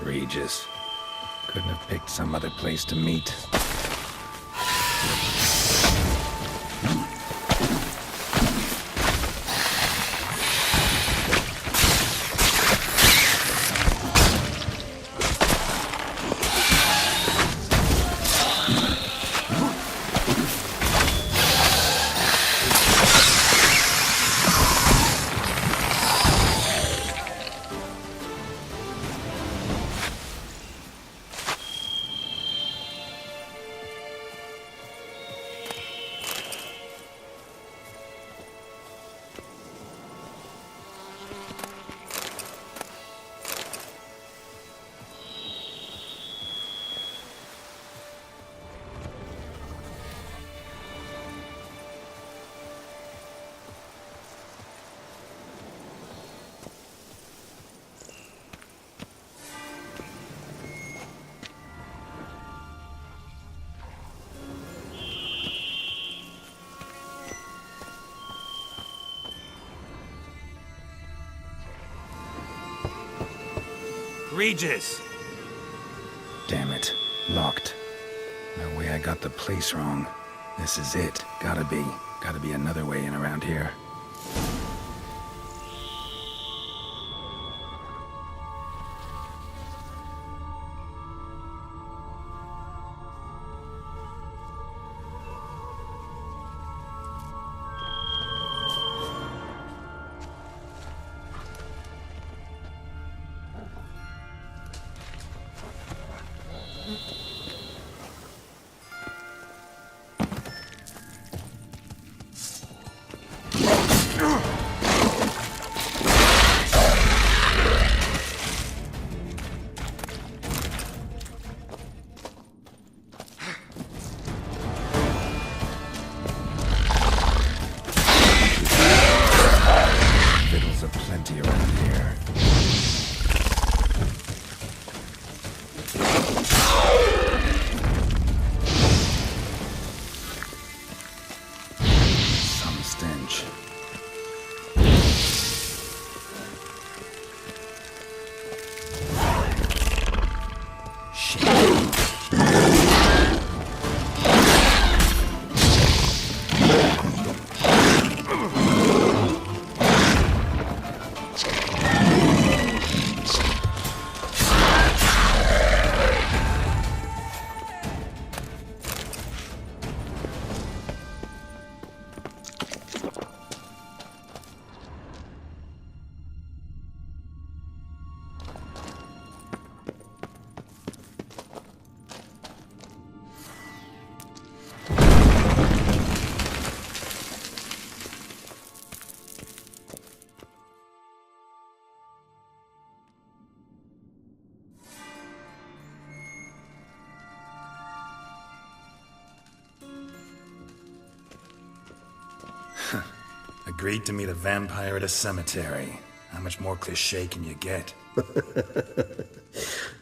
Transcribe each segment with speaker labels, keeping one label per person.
Speaker 1: Regis. Couldn't have picked some other place to meet.
Speaker 2: Regis!
Speaker 1: Damn it. Locked. No way I got the place wrong. This is it. Gotta be. Gotta be another way in around here. Fiddles aplenty around here. Some stench.
Speaker 2: Agreed to meet a vampire at a cemetery. How much more cliché can you get?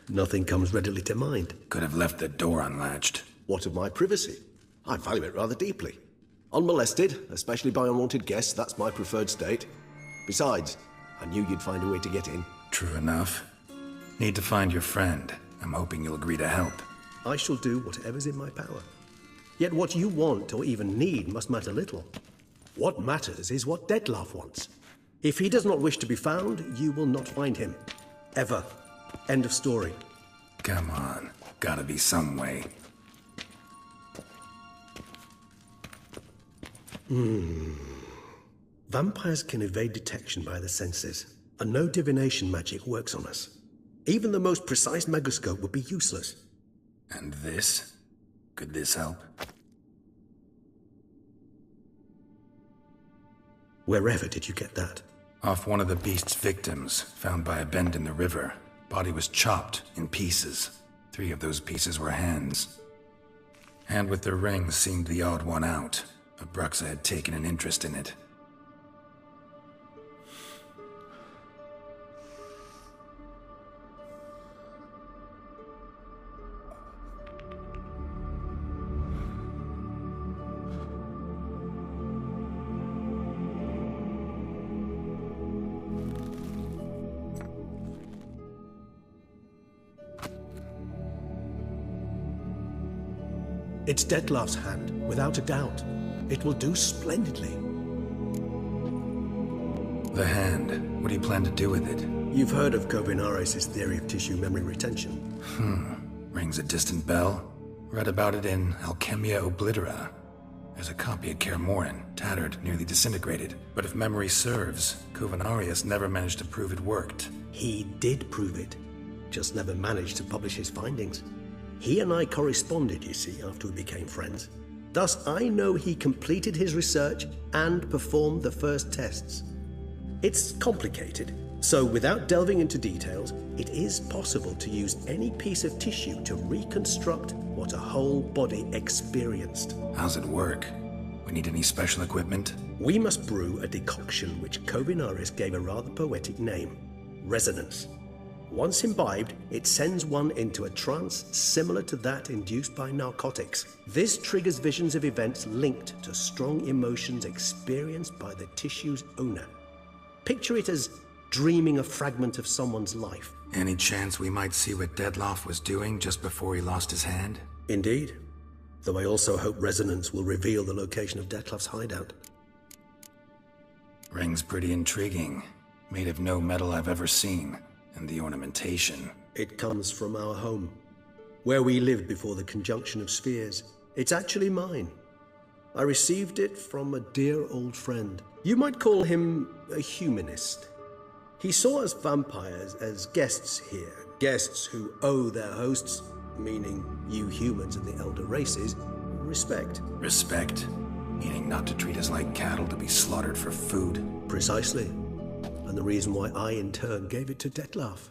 Speaker 3: Nothing comes readily to mind.
Speaker 2: Could have left the door unlatched.
Speaker 3: What of my privacy? I value it rather deeply. Unmolested, especially by unwanted guests, that's my preferred state. Besides, I knew you'd find a way to get in.
Speaker 2: True enough. Need to find your friend. I'm hoping you'll agree to help.
Speaker 3: I shall do whatever's in my power. Yet what you want or even need must matter little. What matters is what Dettlaff wants. If he does not wish to be found, you will not find him. Ever. End of story.
Speaker 2: Come on. Gotta be some way.
Speaker 3: Vampires can evade detection by the senses, and no divination magic works on us. Even the most precise megascope would be useless.
Speaker 2: And this? Could this help?
Speaker 3: Wherever did you get that?
Speaker 2: Off one of the beast's victims, found by a bend in the river. Body was chopped in pieces. 3 of those pieces were hands. Hand with the ring seemed the odd one out. Abruxa had taken an interest in it.
Speaker 3: It's Dettlaff's hand, without a doubt. It will do splendidly.
Speaker 2: The hand. What do you plan to do with it?
Speaker 3: You've heard of Kovinares' theory of tissue memory retention.
Speaker 2: Rings a distant bell. Read about it in Alchemia Oblitera. There's a copy at Kaer Morhen, tattered, nearly disintegrated. But if memory serves, Kovinares never managed to prove it worked.
Speaker 3: He did prove it, just never managed to publish his findings. He and I corresponded, you see, after we became friends. Thus, I know he completed his research and performed the first tests. It's complicated, so without delving into details, it is possible to use any piece of tissue to reconstruct what a whole body experienced.
Speaker 2: How's it work? We need any special equipment?
Speaker 3: We must brew a decoction which Kovinares gave a rather poetic name: resonance. Once imbibed, it sends one into a trance similar to that induced by narcotics. This triggers visions of events linked to strong emotions experienced by the tissue's owner. Picture it as dreaming a fragment of someone's life.
Speaker 2: Any chance we might see what Dettlaff was doing just before he lost his hand?
Speaker 3: Indeed. Though I also hope resonance will reveal the location of Dettlaff's hideout.
Speaker 2: Ring's pretty intriguing. Made of no metal I've ever seen. And the ornamentation.
Speaker 3: It comes from our home, where we lived before the conjunction of spheres. It's actually mine. I received it from a dear old friend. You might call him a humanist. He saw us vampires as guests here, guests who owe their hosts, meaning you humans and the elder races, respect.
Speaker 2: Respect? Meaning not to treat us like cattle to be slaughtered for food?
Speaker 3: Precisely. And the reason why I, in turn, gave it to Dettlaff.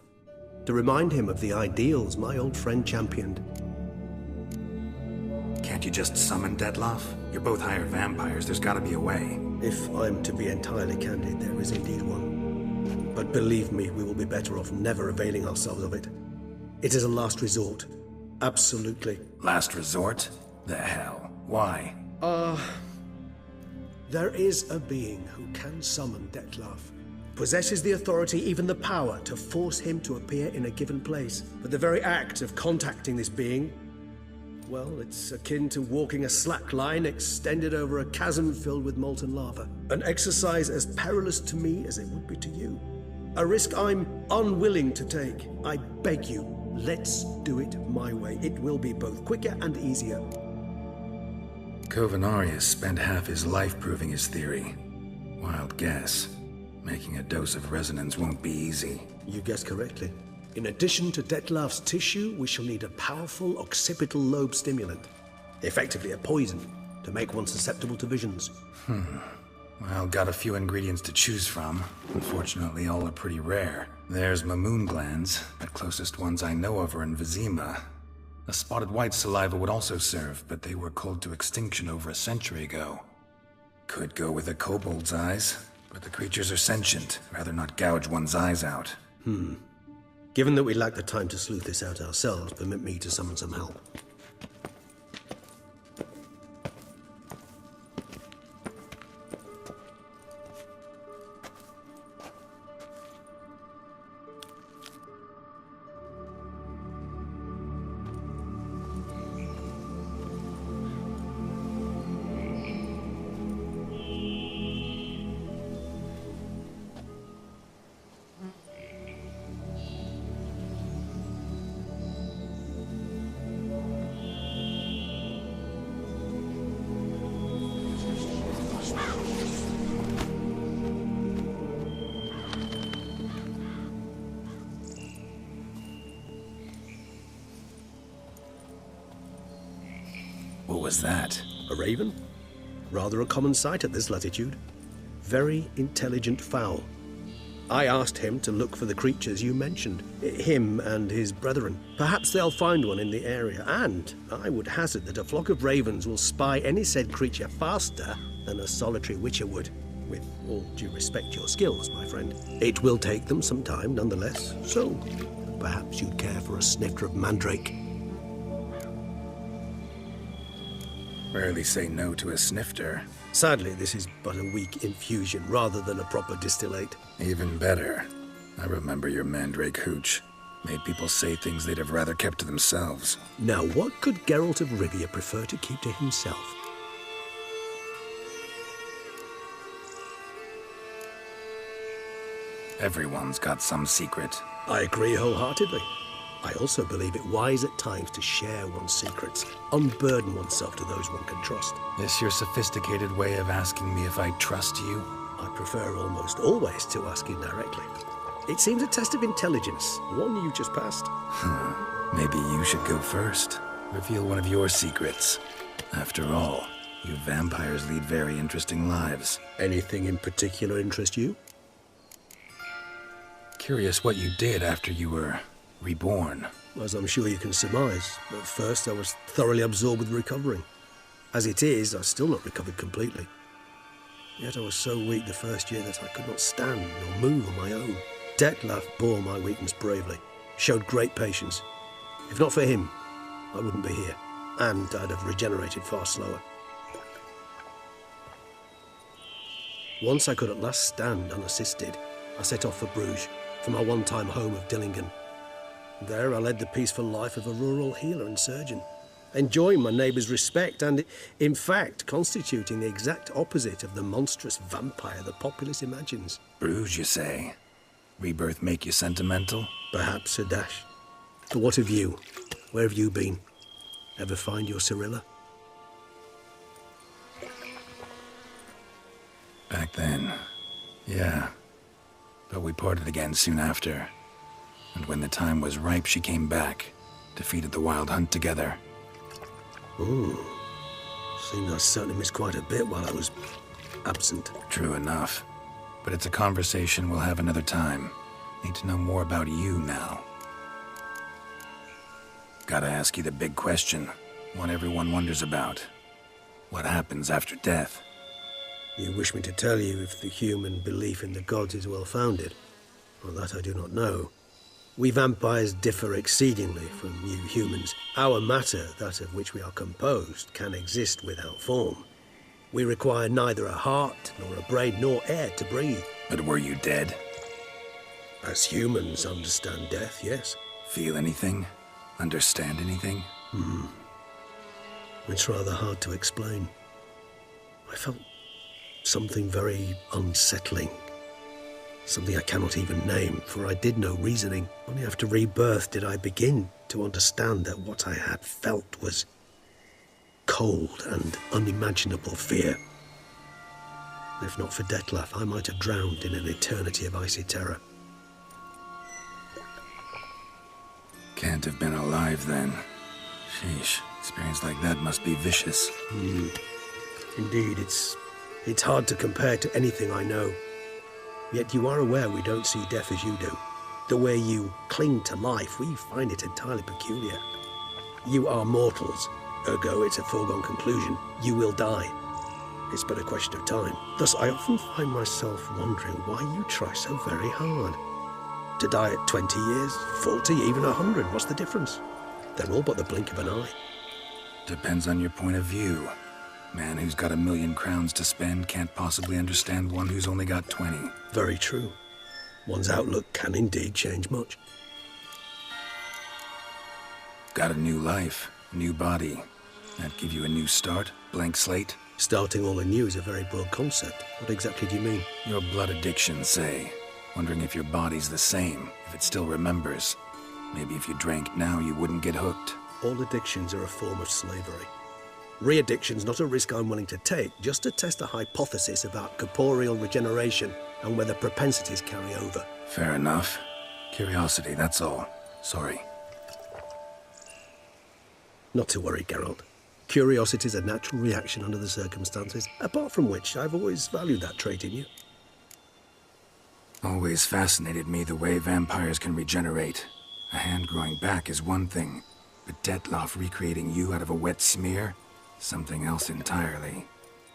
Speaker 3: To remind him of the ideals my old friend championed.
Speaker 2: Can't you just summon Dettlaff? You're both hired vampires, there's gotta be a way.
Speaker 3: If I'm to be entirely candid, there is indeed one. But believe me, we will be better off never availing ourselves of it. It is a last resort. Absolutely.
Speaker 2: Last resort? The hell? Why?
Speaker 3: There is a being who can summon Dettlaff. Possesses the authority, even the power, to force him to appear in a given place. But the very act of contacting this being, well, it's akin to walking a slack line extended over a chasm filled with molten lava. An exercise as perilous to me as it would be to you. A risk I'm unwilling to take. I beg you, let's do it my way. It will be both quicker and easier.
Speaker 2: Kovinares spent half his life proving his theory. Wild guess. Making a dose of resonance won't be easy.
Speaker 3: You guessed correctly. In addition to Dettlaff's tissue, we shall need a powerful occipital lobe stimulant. Effectively a poison, to make one susceptible to visions.
Speaker 2: Well, got a few ingredients to choose from. Unfortunately, all are pretty rare. There's Mamoon glands, but closest ones I know of are in Vizima. A spotted white saliva would also serve, but they were culled to extinction over a century ago. Could go with a kobold's eyes. But the creatures are sentient. Rather not gouge one's eyes out.
Speaker 3: Given that we lack the time to sleuth this out ourselves, permit me to summon some help.
Speaker 2: What was that?
Speaker 3: A raven? Rather a common sight at this latitude. Very intelligent fowl. I asked him to look for the creatures you mentioned. Him and his brethren. Perhaps they'll find one in the area, and I would hazard that a flock of ravens will spy any said creature faster than a solitary witcher would. With all due respect to your skills, my friend. It will take them some time, nonetheless. So, perhaps you'd care for a snifter of mandrake.
Speaker 2: Rarely say no to a snifter.
Speaker 3: Sadly, this is but a weak infusion rather than a proper distillate.
Speaker 2: Even better. I remember your mandrake hooch. Made people say things they'd have rather kept to themselves.
Speaker 3: Now, what could Geralt of Rivia prefer to keep to himself?
Speaker 2: Everyone's got some secret.
Speaker 3: I agree wholeheartedly. I also believe it wise at times to share one's secrets, unburden oneself to those one can trust.
Speaker 2: This your sophisticated way of asking me if I trust you?
Speaker 3: I prefer almost always to ask indirectly. It seems a test of intelligence, one you just passed.
Speaker 2: Maybe you should go first. Reveal one of your secrets. After all, you vampires lead very interesting lives.
Speaker 3: Anything in particular interest you?
Speaker 2: Curious what you did after you were reborn.
Speaker 3: As I'm sure you can surmise, at first I was thoroughly absorbed with recovering. As it is, I've still not recovered completely. Yet I was so weak the first year that I could not stand or move on my own. Detlef bore my weakness bravely, showed great patience. If not for him, I wouldn't be here, and I'd have regenerated far slower. Once I could at last stand unassisted, I set off for Bruges, from my one-time home of Dillingen. There I led the peaceful life of a rural healer and surgeon, enjoying my neighbours' respect and, in fact, constituting the exact opposite of the monstrous vampire the populace imagines.
Speaker 2: Bruges, you say? Rebirth make you sentimental?
Speaker 3: Perhaps a dash. But what of you? Where have you been? Ever find your Cirilla?
Speaker 2: Back then, yeah. But we parted again soon after. And when the time was ripe, she came back, defeated the Wild Hunt together.
Speaker 3: Ooh. Seems I certainly missed quite a bit while I was absent.
Speaker 2: True enough. But it's a conversation we'll have another time. Need to know more about you now. Gotta ask you the big question. One everyone wonders about. What happens after death?
Speaker 3: You wish me to tell you if the human belief in the gods is well-founded? Well, that I do not know. We vampires differ exceedingly from you humans. Our matter, that of which we are composed, can exist without form. We require neither a heart, nor a brain, nor air to breathe.
Speaker 2: But were you dead?
Speaker 3: As humans understand death, yes.
Speaker 2: Feel anything? Understand anything?
Speaker 3: It's rather hard to explain. I felt something very unsettling. Something I cannot even name, for I did no reasoning. Only after rebirth did I begin to understand that what I had felt was cold and unimaginable fear. If not for Detlef, I might have drowned in an eternity of icy terror.
Speaker 2: Can't have been alive then. Sheesh, experience like that must be vicious.
Speaker 3: Indeed, it's hard to compare to anything I know. Yet you are aware we don't see death as you do. The way you cling to life, we find it entirely peculiar. You are mortals, ergo it's a foregone conclusion. You will die. It's but a question of time. Thus, I often find myself wondering why you try so very hard. To die at 20 years, 40, even 100, what's the difference? They're all but the blink of an eye.
Speaker 2: Depends on your point of view. Man who's got 1,000,000 crowns to spend can't possibly understand one who's only got 20.
Speaker 3: Very true. One's outlook can indeed change much.
Speaker 2: Got a new life, new body. That give you a new start, blank slate?
Speaker 3: Starting all anew is a very broad concept. What exactly do you mean?
Speaker 2: Your blood addiction, say. Wondering if your body's the same, if it still remembers. Maybe if you drank now, you wouldn't get hooked.
Speaker 3: All addictions are a form of slavery. Re-addiction's not a risk I'm willing to take, just to test a hypothesis about corporeal regeneration and whether propensities carry over.
Speaker 2: Fair enough. Curiosity, that's all. Sorry.
Speaker 3: Not to worry, Geralt. Curiosity is a natural reaction under the circumstances, apart from which I've always valued that trait in you.
Speaker 2: Always fascinated me the way vampires can regenerate. A hand growing back is one thing, but Detlef recreating you out of a wet smear? Something else entirely.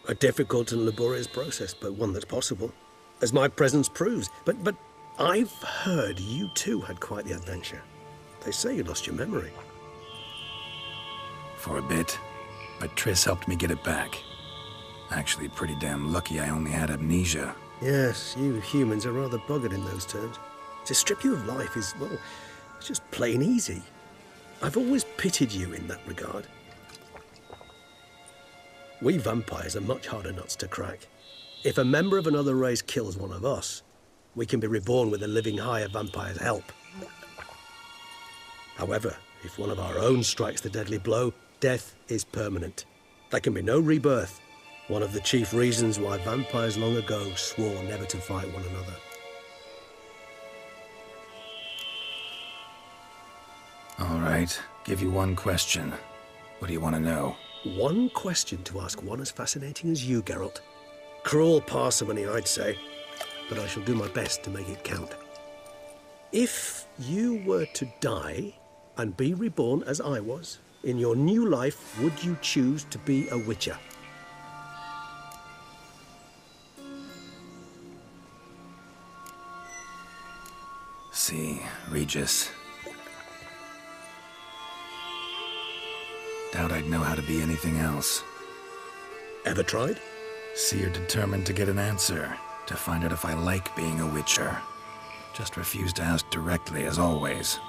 Speaker 3: A difficult and laborious process, but one that's possible, as my presence proves. But I've heard you too had quite the adventure. They say you lost your memory.
Speaker 2: For a bit, but Triss helped me get it back. Actually, pretty damn lucky I only had amnesia.
Speaker 3: Yes, you humans are rather buggered in those terms. To strip you of life is, well, It's just plain easy. I've always pitied you in that regard. We vampires are much harder nuts to crack. If a member of another race kills one of us, we can be reborn with a living higher vampire's help. However, if one of our own strikes the deadly blow, death is permanent. There can be no rebirth. One of the chief reasons why vampires long ago swore never to fight one another.
Speaker 2: All right, give you one question. What do you want to know?
Speaker 3: One question to ask one as fascinating as you, Geralt. Cruel parsimony, I'd say, but I shall do my best to make it count. If you were to die and be reborn as I was, in your new life, would you choose to be a Witcher?
Speaker 2: See, Regis. Doubt I'd know how to be anything else.
Speaker 3: Ever tried?
Speaker 2: See, you're determined to get an answer, to find out if I like being a Witcher. Just refuse to ask directly, as always.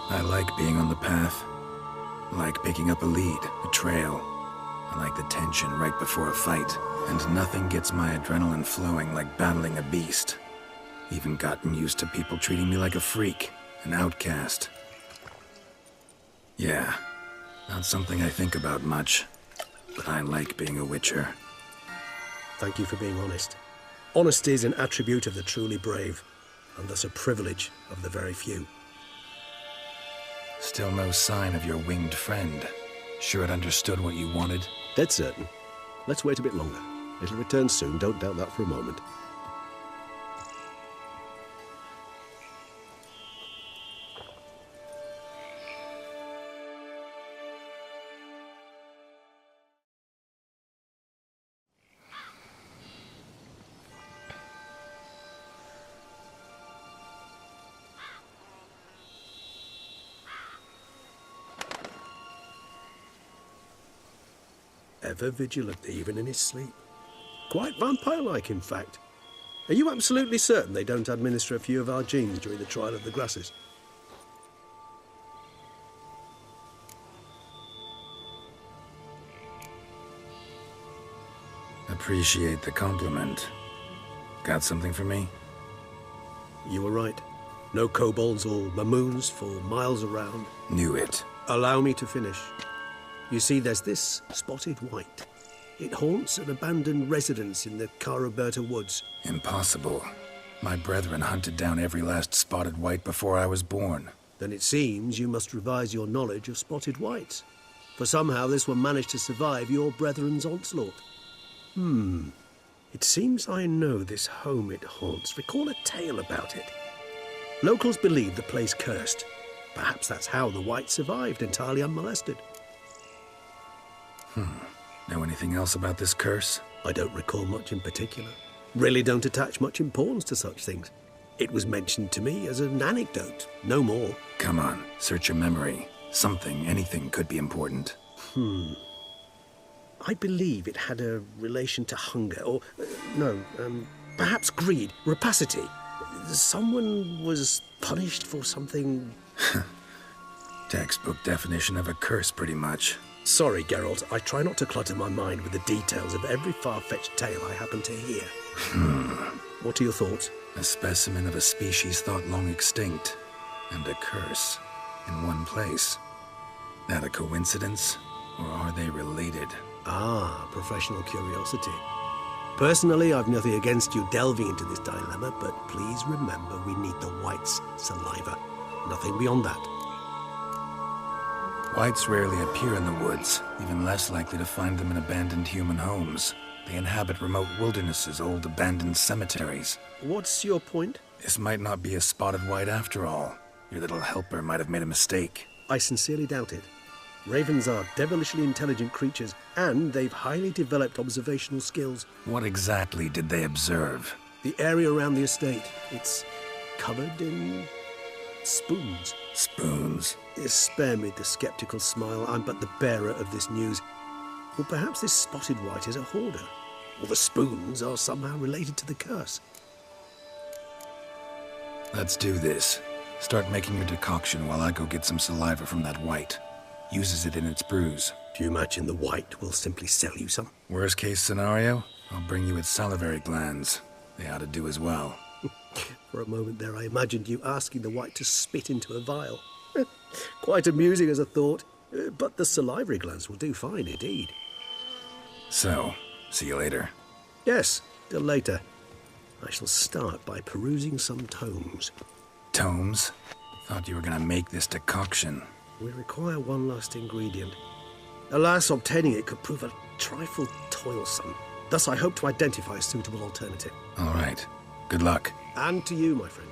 Speaker 2: I like being on the path. I like picking up a lead, a trail. I like the tension right before a fight. And nothing gets my adrenaline flowing like battling a beast. Even gotten used to people treating me like a freak, an outcast. Yeah, not something I think about much, but I like being a Witcher.
Speaker 3: Thank you for being honest. Honesty is an attribute of the truly brave, and thus a privilege of the very few.
Speaker 2: Still no sign of your winged friend. Sure it understood what you wanted?
Speaker 3: Dead certain. Let's wait a bit longer. It'll return soon, don't doubt that for a moment. Ever vigilant, even in his sleep. Quite vampire-like, in fact. Are you absolutely certain they don't administer a few of our genes during the trial of the grasses?
Speaker 2: Appreciate the compliment. Got something for me?
Speaker 3: You were right. No kobolds or mamoons for miles around.
Speaker 2: Knew it.
Speaker 3: Allow me to finish. You see, there's this spotted white. It haunts an abandoned residence in the Caraberta woods.
Speaker 2: Impossible. My brethren hunted down every last spotted white before I was born.
Speaker 3: Then it seems you must revise your knowledge of spotted whites. For somehow this one managed to survive your brethren's onslaught. It seems I know this home it haunts. Recall a tale about it. Locals believe the place cursed. Perhaps that's how the white survived entirely unmolested.
Speaker 2: Know anything else about this curse?
Speaker 3: I don't recall much in particular. Really don't attach much importance to such things. It was mentioned to me as an anecdote, no more.
Speaker 2: Come on, search your memory. Something, anything could be important.
Speaker 3: I believe it had a relation to hunger, or, perhaps greed, rapacity. Someone was punished for something...
Speaker 2: Textbook definition of a curse, pretty much.
Speaker 3: Sorry, Geralt, I try not to clutter my mind with the details of every far-fetched tale I happen to hear. What are your thoughts?
Speaker 2: A specimen of a species thought long extinct, and a curse in one place. That a coincidence, or are they related?
Speaker 3: Ah, professional curiosity. Personally, I've nothing against you delving into this dilemma, but please remember we need the white's saliva. Nothing beyond that.
Speaker 2: Whites rarely appear in the woods, even less likely to find them in abandoned human homes. They inhabit remote wildernesses, old abandoned cemeteries.
Speaker 3: What's your point?
Speaker 2: This might not be a spotted white after all. Your little helper might have made a mistake.
Speaker 3: I sincerely doubt it. Ravens are devilishly intelligent creatures, and they've highly developed observational skills.
Speaker 2: What exactly did they observe?
Speaker 3: The area around the estate, it's covered in spoons.
Speaker 2: Spoons?
Speaker 3: Spare me the skeptical smile. I'm but the bearer of this news. Or perhaps this spotted white is a hoarder. or the spoons are somehow related to the curse.
Speaker 2: Let's do this. Start making your decoction while I go get some saliva from that white. Uses it in its brews.
Speaker 3: Do you imagine the white will simply sell you some?
Speaker 2: Worst case scenario, I'll bring you its salivary glands. They ought to do as well.
Speaker 3: For a moment there, I imagined you asking the white to spit into a vial. Quite amusing as a thought, but the salivary glands will do fine indeed.
Speaker 2: So, see you later.
Speaker 3: Yes, till later. I shall start by perusing some tomes.
Speaker 2: Tomes? Thought you were gonna make this decoction.
Speaker 3: We require one last ingredient. Alas, obtaining it could prove a trifle toilsome. Thus, I hope to identify a suitable alternative.
Speaker 2: All right. Good luck.
Speaker 3: And to you, my friend.